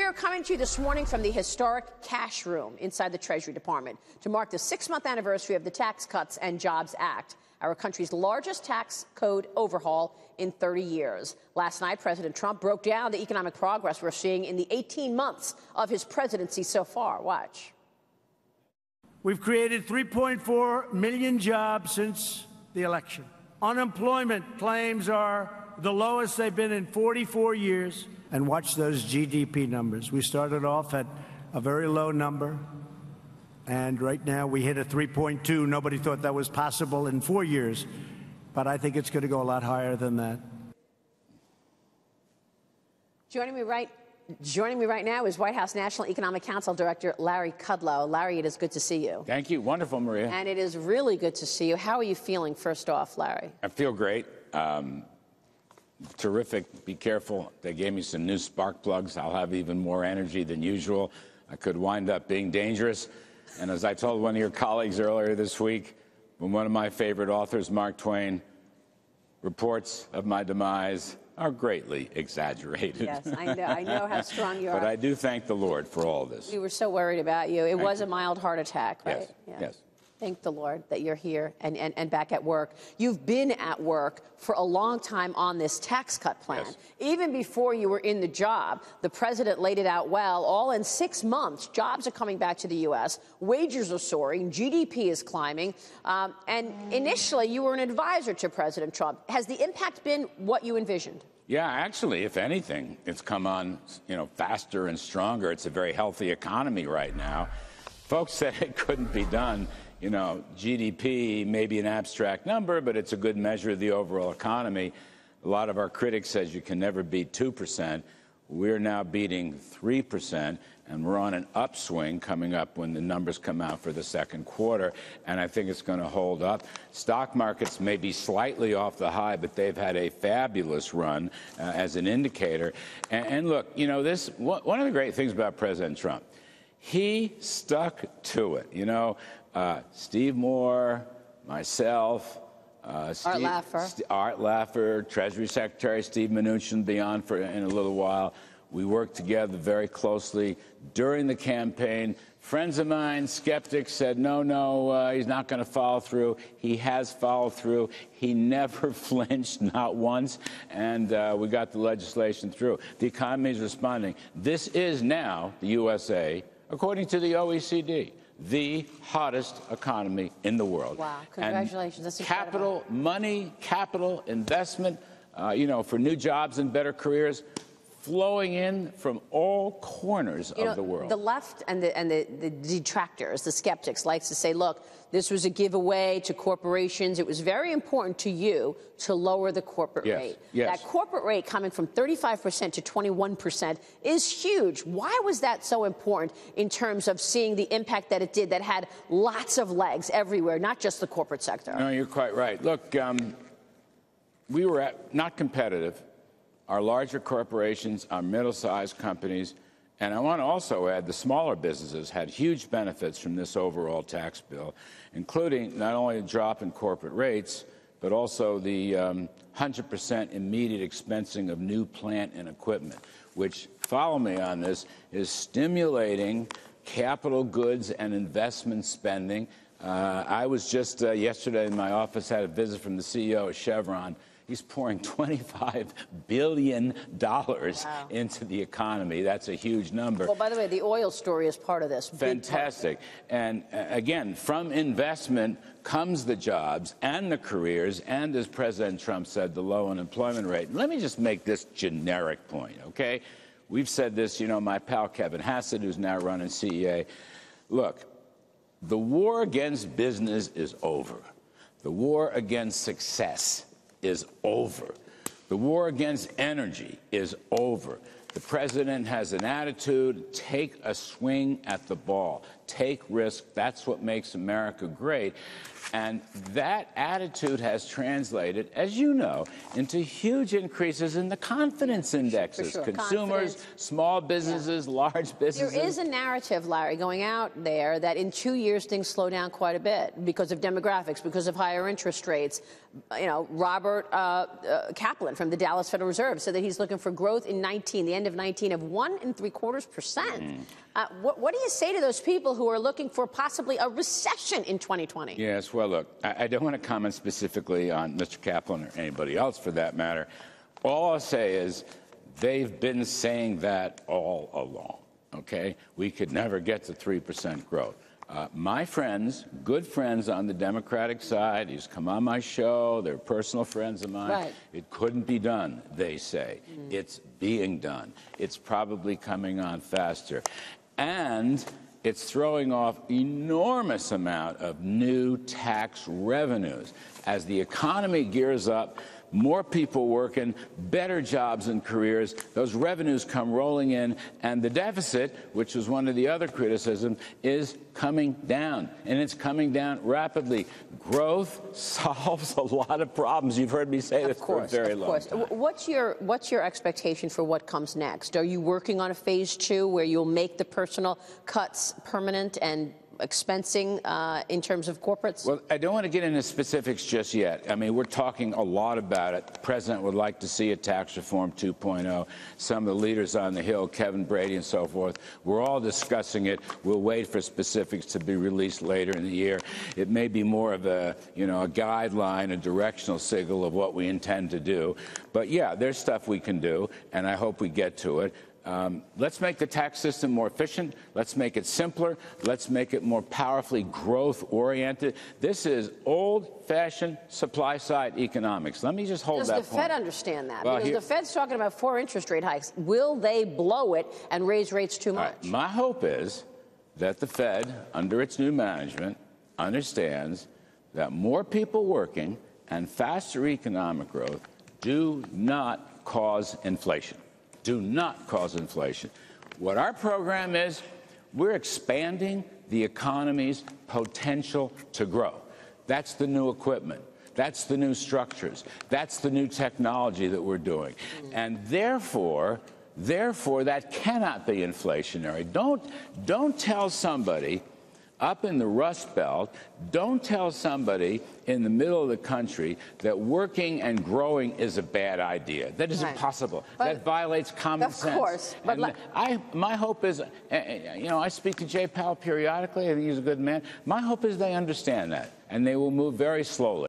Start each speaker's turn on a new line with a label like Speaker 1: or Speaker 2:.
Speaker 1: We're coming to you this morning from the historic cash room inside the Treasury Department to mark the 6-month anniversary of the Tax Cuts and Jobs Act, our country's largest tax code overhaul in 30 years. Last night, President Trump broke down the economic progress we're seeing in the 18 months of his presidency so far. Watch.
Speaker 2: We've created 3.4 million jobs since the election. Unemployment claims are the lowest they've been in 44 years. And watch those GDP numbers. We started off at a very low number, and right now we hit a 3.2. Nobody thought that was possible in 4 years, but I think it's going to go a lot higher than that.
Speaker 1: Joining me right now is White House National Economic Council Director Larry Kudlow. Larry, it is good to see you.
Speaker 3: Thank you. Wonderful, Maria.
Speaker 1: And it is really good to see you. How are you feeling, first off, Larry?
Speaker 3: I feel great. Terrific. Be careful. They gave me some new spark plugs. I'll have even more energy than usual. I could wind up being dangerous. And as I told one of your colleagues earlier this week, when one of my favorite authors, Mark Twain, reports of my demise are greatly exaggerated.
Speaker 1: Yes, I know how strong you are.
Speaker 3: But I do thank the Lord for all this.
Speaker 1: We were so worried about you. It was a mild heart attack, right?
Speaker 3: Yes,
Speaker 1: yeah.
Speaker 3: yes.
Speaker 1: Thank the Lord that you're here and back at work. You've been at work for a long time on this tax cut plan.
Speaker 3: Yes.
Speaker 1: Even before you were in the job, the president laid it out well. All in 6 months, jobs are coming back to the U.S., wages are soaring, GDP is climbing, and initially you were an advisor to President Trump. Has the impact been what you envisioned?
Speaker 3: Yeah, actually, if anything, it's come on, faster and stronger. It's a very healthy economy right now. Folks said it couldn't be done. GDP may be an abstract number, but it's a good measure of the overall economy. A lot of our critics says you can never beat 2%. We're now beating 3%, and we're on an upswing coming up when the numbers come out for the second quarter, and I think it's going to hold up. Stock markets may be slightly off the high, but they've had a fabulous run as an indicator. And look, one of the great things about President Trump, he stuck to it. Steve Moore, myself,
Speaker 1: Art Laffer,
Speaker 3: Treasury Secretary Steve Mnuchin, be on in a little while. We worked together very closely during the campaign. Friends of mine, skeptics, said, no, he's not going to follow through. He has followed through. He never flinched, not once, and we got the legislation through. The economy is responding. This is now the USA, according to the OECD, the hottest economy in the world.
Speaker 1: Wow, congratulations. That's
Speaker 3: incredible. Capital investment, for new jobs and better careers flowing in from all corners of the world.
Speaker 1: The left and the detractors, the skeptics, likes to say, look, this was a giveaway to corporations. It was very important to you to lower the corporate rate.
Speaker 3: Yes.
Speaker 1: That corporate rate coming from 35% to 21% is huge. Why was that so important in terms of seeing the impact that it did, that had lots of legs everywhere, not just the corporate sector?
Speaker 3: No, you're quite right. Look, we were not competitive. Our larger corporations, our middle-sized companies, and I want to also add the smaller businesses had huge benefits from this overall tax bill, including not only a drop in corporate rates, but also the 100% immediate expensing of new plant and equipment, which, follow me on this, is stimulating capital goods and investment spending. I was just yesterday in my office, had a visit from the CEO of Chevron. He's pouring $25 billion into the economy. That's a huge number.
Speaker 1: Well, by the way, the oil story is part of this.
Speaker 3: Fantastic. And again, from investment comes the jobs and the careers and, as President Trump said, the low unemployment rate. Let me just make this generic point, okay? We've said this, my pal Kevin Hassett, who's now running CEA. Look, the war against business is over. The war against success is over. The war against energy is over. The president has an attitude, take a swing at the ball. take risk. That's what makes America great. And that attitude has translated, as you know, into huge increases in the confidence indexes.
Speaker 1: For sure.
Speaker 3: Consumers, small businesses, large businesses.
Speaker 1: There is a narrative, Larry, going out there that in 2 years things slow down quite a bit because of demographics, because of higher interest rates. You know, Robert Kaplan from the Dallas Federal Reserve said that he's looking for growth in the end of 19, of 1.75%. What do you say to those people who are looking for possibly a recession in 2020?
Speaker 3: Yes, well, look, I don't want to comment specifically on Mr. Kaplan or anybody else for that matter. All I'll say is they've been saying that all along, okay? We could never get to 3% growth. My friends, good friends on the Democratic side, he's come on my show, they're personal friends of mine.
Speaker 1: Right.
Speaker 3: It couldn't be done, they say. It's being done. It's probably coming on faster. And it's throwing off enormous amount of new tax revenues. As the economy gears up, more people working, better jobs and careers, those revenues come rolling in, and the deficit, which was one of the other criticisms, is coming down, and it's coming down rapidly. Growth solves a lot of problems. You've heard me say this for a very long time.
Speaker 1: What's your expectation for what comes next? Are you working on a phase 2 where you'll make the personal cuts permanent and expensing in terms of corporates?
Speaker 3: Well, I don't want to get into specifics just yet. I mean, we're talking a lot about it. The president would like to see a tax reform 2.0. Some of the leaders on the Hill, Kevin Brady and so forth, we're all discussing it. We'll wait for specifics to be released later in the year. It may be more of a, you know, a guideline, a directional signal of what we intend to do. But yeah, there's stuff we can do, and I hope we get to it. Let's make the tax system more efficient. Let's make it simpler. Let's make it more powerfully growth-oriented. This is old-fashioned supply-side economics. Let me just hold that point.
Speaker 1: Does the Fed understand that?
Speaker 3: Well,
Speaker 1: because the Fed's talking about 4 interest rate hikes. Will they blow it and raise rates too much?
Speaker 3: Right. My hope is that the Fed, under its new management, understands that more people working and faster economic growth do not cause inflation. Do not cause inflation. What our program is, we're expanding the economy's potential to grow. That's the new equipment. That's the new structures. That's the new technology that we're doing. And therefore, that cannot be inflationary. Don't tell somebody up in the Rust Belt, don't tell somebody in the middle of the country that working and growing is a bad idea. That is impossible. That violates common sense. Of
Speaker 1: course. But
Speaker 3: my hope is, you know, I speak to Jay Powell periodically. I think he's a good man. My hope is they understand that, and they will move very slowly.